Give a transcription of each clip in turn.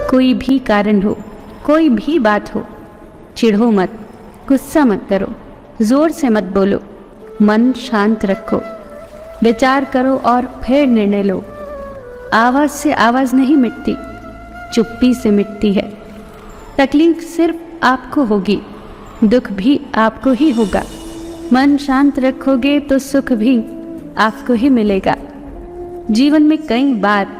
कोई भी कारण हो, कोई भी बात हो, चिढ़ो मत, गुस्सा मत करो, जोर से मत बोलो, मन शांत रखो, विचार करो और फिर निर्णय लो। आवाज से आवाज नहीं मिटती, चुप्पी से मिटती है। तकलीफ सिर्फ आपको होगी, दुख भी आपको ही होगा। मन शांत रखोगे तो सुख भी आपको ही मिलेगा। जीवन में कई बार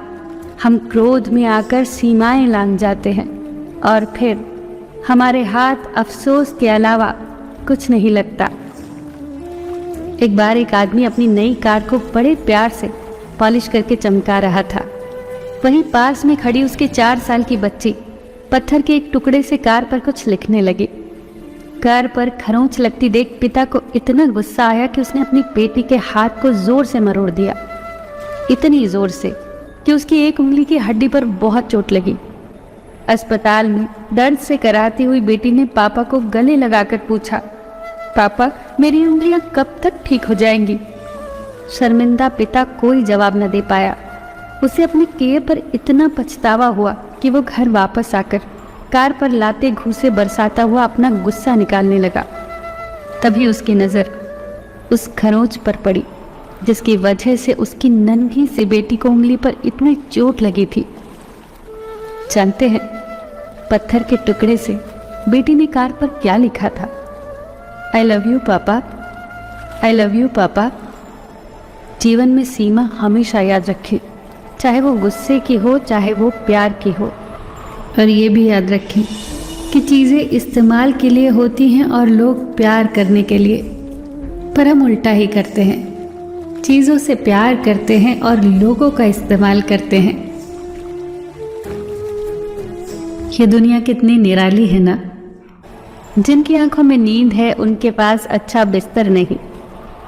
हम क्रोध में आकर सीमाएं लांघ जाते हैं और फिर हमारे हाथ अफसोस के अलावा कुछ नहीं लगता। एक बार एक आदमी अपनी नई कार को बड़े प्यार से पॉलिश करके चमका रहा था। वहीं पास में खड़ी उसकी 4 साल की बच्ची पत्थर के एक टुकड़े से कार पर कुछ लिखने लगी। कार पर खरोंच लगती देख पिता को इतना गुस्सा आया कि उसने अपनी बेटी के हाथ को जोर से मरोड़ दिया। इतनी जोर से कि उसकी एक उंगली की हड्डी पर बहुत चोट लगी। अस्पताल में दर्द से कराती हुई बेटी ने पापा को गले लगाकर पूछा, पापा मेरी उंगलियां कब तक ठीक हो जाएंगी? शर्मिंदा पिता कोई जवाब न दे पाया। उसे अपने किए पर इतना पछतावा हुआ कि वो घर वापस आकर कार पर लाते घूसे बरसाता हुआ अपना गुस्सा निकालने लगा। तभी उसकी नज़र उस खरोंच पर पड़ी जिसकी वजह से उसकी नन्ही सी बेटी को उंगली पर इतनी चोट लगी थी। जानते हैं पत्थर के टुकड़े से बेटी ने कार पर क्या लिखा था? आई लव यू पापा, आई लव यू पापा। जीवन में सीमा हमेशा याद रखें, चाहे वो गुस्से की हो चाहे वो प्यार की हो। और ये भी याद रखें कि चीज़ें इस्तेमाल के लिए होती हैं और लोग प्यार करने के लिए, पर हम उल्टा ही करते हैं। चीज़ों से प्यार करते हैं और लोगों का इस्तेमाल करते हैं। ये दुनिया कितनी निराली है ना। जिनकी आंखों में नींद है उनके पास अच्छा बिस्तर नहीं,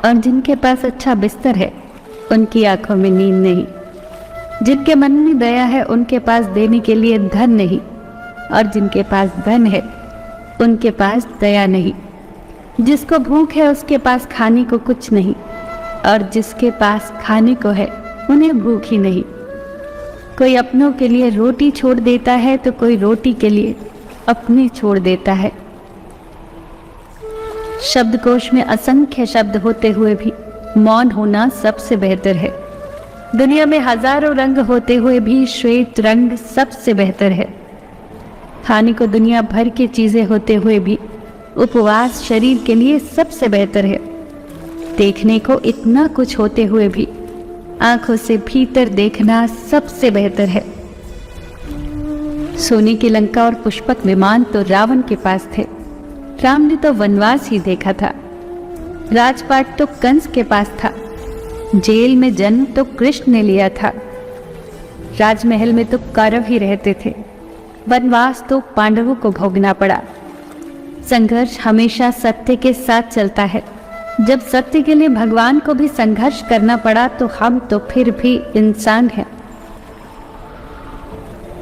और जिनके पास अच्छा बिस्तर है उनकी आंखों में नींद नहीं। जिनके मन में दया है उनके पास देने के लिए धन नहीं, और जिनके पास धन है उनके पास दया नहीं। जिसको भूख है उसके पास खाने को कुछ नहीं, और जिसके पास खाने को है उन्हें भूख ही नहीं। कोई अपनों के लिए रोटी छोड़ देता है तो कोई रोटी के लिए अपने छोड़ देता है। शब्दकोश में असंख्य शब्द होते हुए भी मौन होना सबसे बेहतर है। दुनिया में हजारों रंग होते हुए भी श्वेत रंग सबसे बेहतर है। खाने को दुनिया भर की चीजें होते हुए भी उपवास शरीर के लिए सबसे बेहतर है। देखने को इतना कुछ होते हुए भी आंखों से भीतर देखना सबसे बेहतर है। सोने की लंका और पुष्पक विमान तो रावण के पास थे, राम ने तो वनवास ही देखा था। राजपाट तो कंस के पास था, जेल में जन्म तो कृष्ण ने लिया था। राजमहल में तो कौरव ही रहते थे, वनवास तो पांडवों को भोगना पड़ा। संघर्ष हमेशा सत्य के साथ चलता है। जब सत्य के लिए भगवान को भी संघर्ष करना पड़ा तो हम तो फिर भी इंसान हैं।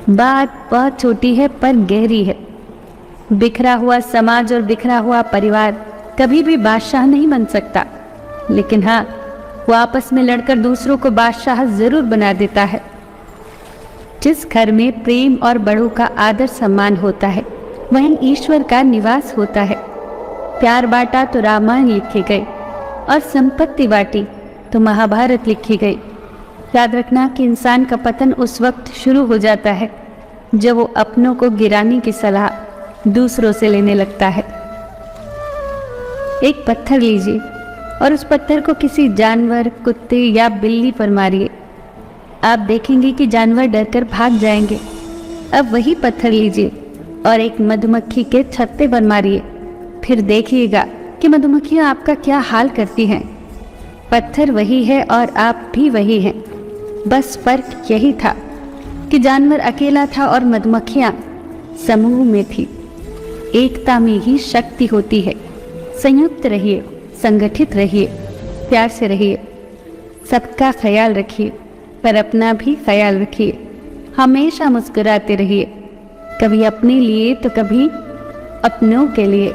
बात बहुत छोटी है पर गहरी है। बिखरा हुआ समाज और बिखरा हुआ परिवार कभी भी बादशाह नहीं बन सकता, लेकिन हाँ, वो आपस में लड़कर दूसरों को बादशाह जरूर बना देता है। जिस घर में प्रेम और बड़ों का आदर सम्मान होता है वहीं ईश्वर का निवास होता है। प्यार बांटा तो रामायण लिखी गई, और संपत्ति बांटी तो महाभारत लिखी गई। याद रखना कि इंसान का पतन उस वक्त शुरू हो जाता है जब वो अपनों को गिराने की सलाह दूसरों से लेने लगता है। एक पत्थर लीजिए और उस पत्थर को किसी जानवर, कुत्ते या बिल्ली पर मारिए। आप देखेंगे कि जानवर डरकर भाग जाएंगे। अब वही पत्थर लीजिए और एक मधुमक्खी के छत्ते पर मारिए, फिर देखिएगा कि मधुमक्खियां आपका क्या हाल करती हैं। पत्थर वही है और आप भी वही हैं, बस फर्क यही था कि जानवर अकेला था और मधुमक्खियां समूह में थी। एकता में ही शक्ति होती है। संयुक्त रहिए, संगठित रहिए, प्यार से रहिए, सबका ख्याल रखिए, पर अपना भी ख्याल रखिए। हमेशा मुस्कुराते रहिए, कभी अपने लिए तो कभी अपनों के लिए।